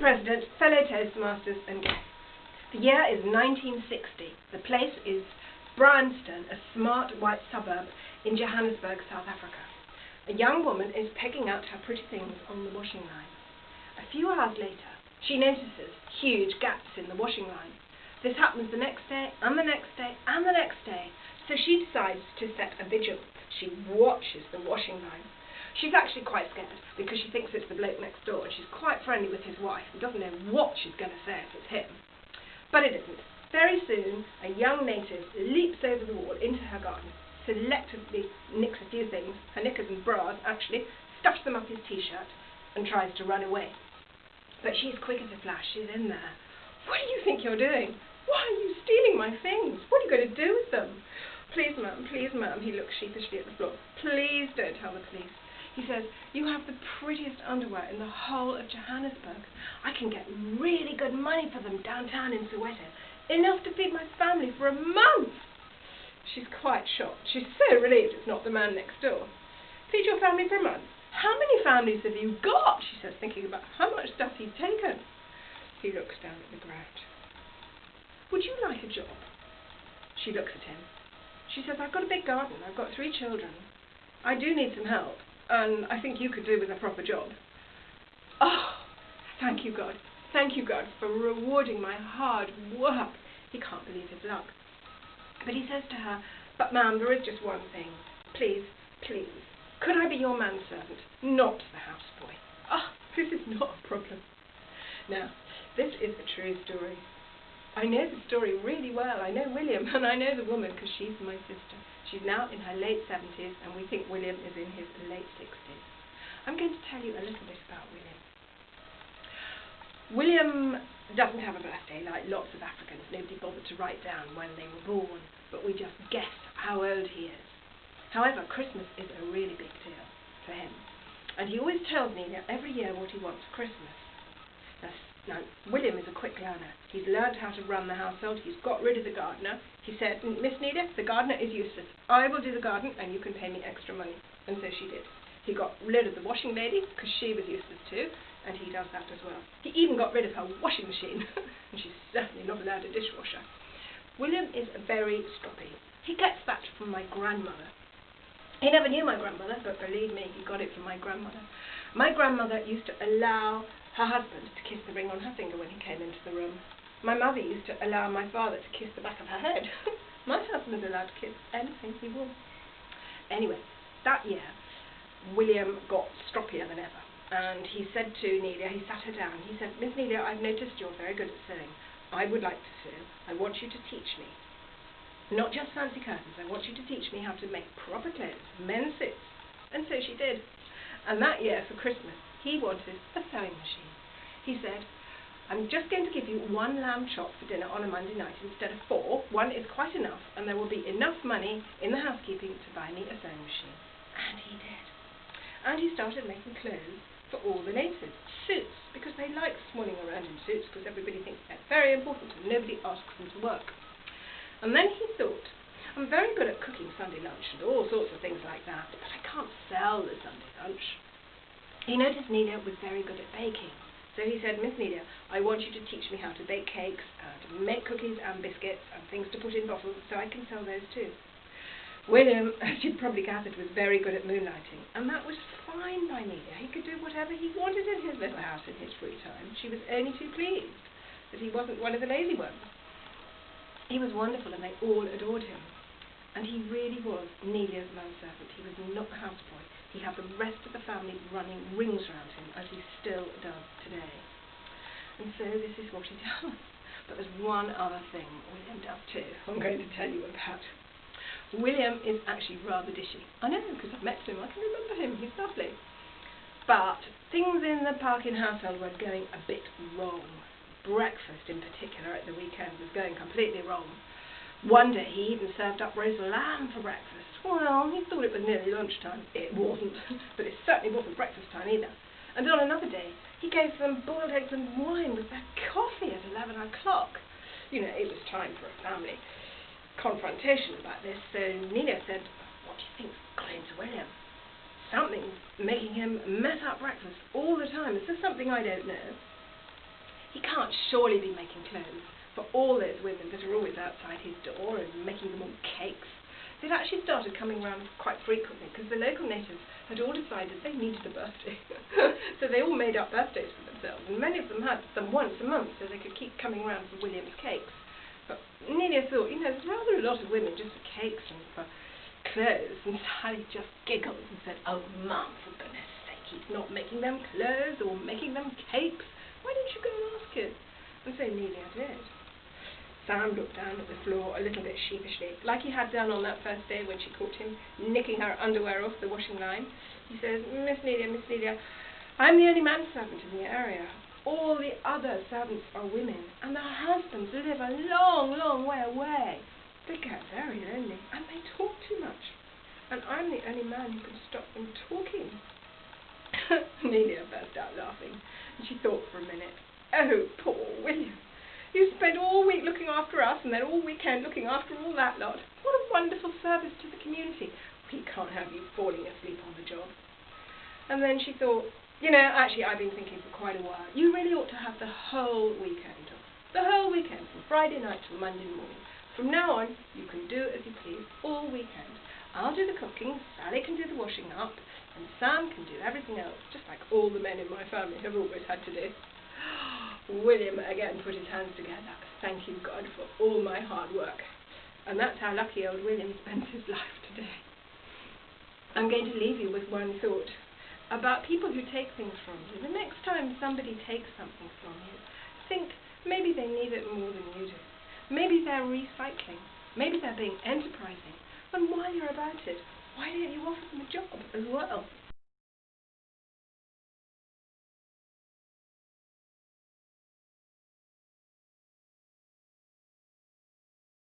Mr. President, fellow Toastmasters and guests, the year is 1960. The place is Bryanston, a smart white suburb in Johannesburg, South Africa. A young woman is pegging out her pretty things on the washing line. A few hours later, she notices huge gaps in the washing line. This happens the next day, and the next day, and the next day, so she decides to set a vigil. She watches the washing line. She's actually quite scared, because she thinks it's the bloke next door, and she's quite friendly with his wife, and doesn't know what she's going to say if it's him. But it isn't. Very soon, a young native leaps over the wall into her garden, selectively nicks a few things, her knickers and bras actually, stuffs them up his t-shirt, and tries to run away. But she's quick as a flash. She's in there. What do you think you're doing? Why are you stealing my things? What are you going to do with them? Please, ma'am, he looks sheepishly at the floor. Please don't tell the police. He says, you have the prettiest underwear in the whole of Johannesburg. I can get really good money for them downtown in Soweto. Enough to feed my family for a month. She's quite shocked. She's so relieved it's not the man next door. Feed your family for a month? How many families have you got? She says, thinking about how much stuff he'd taken. He looks down at the ground. Would you like a job? She looks at him. She says, I've got a big garden. I've got 3 children. I do need some help, and I think you could do with a proper job. Oh, thank you, God. Thank you, God, for rewarding my hard work. He can't believe his luck. But he says to her, but ma'am, there is just one thing. Please, could I be your manservant, not the houseboy? Ah, this is not a problem. Now, this is a true story. I know the story really well. I know William, and I know the woman because she's my sister. She's now in her late 70s, and we think William is in his late 60s. I'm going to tell you a little bit about William. William doesn't have a birthday like lots of Africans. Nobody bothered to write down when they were born, but we just guess how old he is. However, Christmas is a really big deal for him, and he always tells Nelia every year what he wants for Christmas. Now, William is a quick learner. He's learned how to run the household. He's got rid of the gardener. He said, Miss Nelia, the gardener is useless. I will do the garden and you can pay me extra money. And so she did. He got rid of the washing lady because she was useless too, and he does that as well. He even got rid of her washing machine, and she's certainly not allowed a dishwasher. William is very stroppy. He gets that from my grandmother. He never knew my grandmother, but believe me, he got it from my grandmother. My grandmother used to allow her husband to kiss the ring on her finger when he came into the room. My mother used to allow my father to kiss the back of her head. My husband is allowed to kiss anything he wants. Anyway, that year, William got stroppier than ever. And he said to Nelia, he sat her down, he said, Miss Nelia, I've noticed you're very good at sewing. I would like to sew. I want you to teach me. Not just fancy curtains, I want you to teach me how to make proper clothes, men's suits. And so she did. And that year, for Christmas, he wanted a sewing machine. He said, I'm just going to give you 1 lamb chop for dinner on a Monday night instead of 4. 1 is quite enough, and there will be enough money in the housekeeping to buy me a sewing machine. And he did. And he started making clothes for all the natives, suits, because they like swanning around in suits because everybody thinks they're very important and nobody asks them to work. And then he thought, I'm very good at cooking Sunday lunch and all sorts of things like that, but I can't sell the Sunday lunch. He noticed Nelia was very good at baking. So he said, Miss Nelia, I want you to teach me how to bake cakes, to make cookies and biscuits and things to put in bottles so I can sell those too. William, as you'd probably gathered, was very good at moonlighting, and that was fine by Nelia. He could do whatever he wanted in his little house in his free time. She was only too pleased that he wasn't one of the lazy ones. He was wonderful and they all adored him. And he really was Nelia's manservant. He was not a houseboy. He had the rest of the family running rings around him, as he still does today. And so this is what he does. But there's one other thing William does too, I'm going to tell you about. William is actually rather dishy. I know, because I've met him. I can remember him. He's lovely. But things in the Parkin household were going a bit wrong. Breakfast, in particular, at the weekend was going completely wrong. One day he even served up roast lamb for breakfast. Well, he thought it was nearly lunchtime. It wasn't, but it certainly wasn't breakfast time either. And on another day, he gave them boiled eggs and wine with their coffee at 11 o'clock. You know, it was time for a family confrontation about this, so Nelia said, what do you think's got into William? Something's making him mess up breakfast all the time. Is there something I don't know? He can't surely be making clothes for all those women that are always outside his door and making them all cakes. They'd actually started coming round quite frequently because the local natives had all decided they needed a birthday. So they all made up birthdays for themselves, and many of them had them once a month so they could keep coming round for William's cakes. But Nelia thought, you know, there's rather a lot of women just for cakes and for clothes, and Sally just giggled and said, "Oh, Mum, for goodness sake, he's not making them clothes or making them cakes. Why don't you go and ask him?" And so Nelia did. Sam looked down at the floor a little bit sheepishly, like he had done on that first day when she caught him nicking her underwear off the washing line. He says, Miss Nelia, I'm the only manservant in the area. All the other servants are women, and their husbands live a long, long way away. They get very lonely, and they talk too much. And I'm the only man who can stop them talking." Nelia burst out laughing, and she thought for a minute, "Oh, poor William. You spent all week looking after us, and then all weekend looking after all that lot. What a wonderful service to the community. We can't have you falling asleep on the job." And then she thought, you know, actually I've been thinking for quite a while, you really ought to have the whole weekend off. The whole weekend, from Friday night till Monday morning. From now on, you can do as you please all weekend. I'll do the cooking, Sally can do the washing up, and Sam can do everything else, just like all the men in my family have always had to do. William again put his hands together. Thank you, God, for all my hard work. And that's how lucky old William spends his life today. I'm going to leave you with one thought about people who take things from you. The next time somebody takes something from you, think maybe they need it more than you do. Maybe they're recycling. Maybe they're being enterprising. And while you're about it, why don't you offer them a job as well?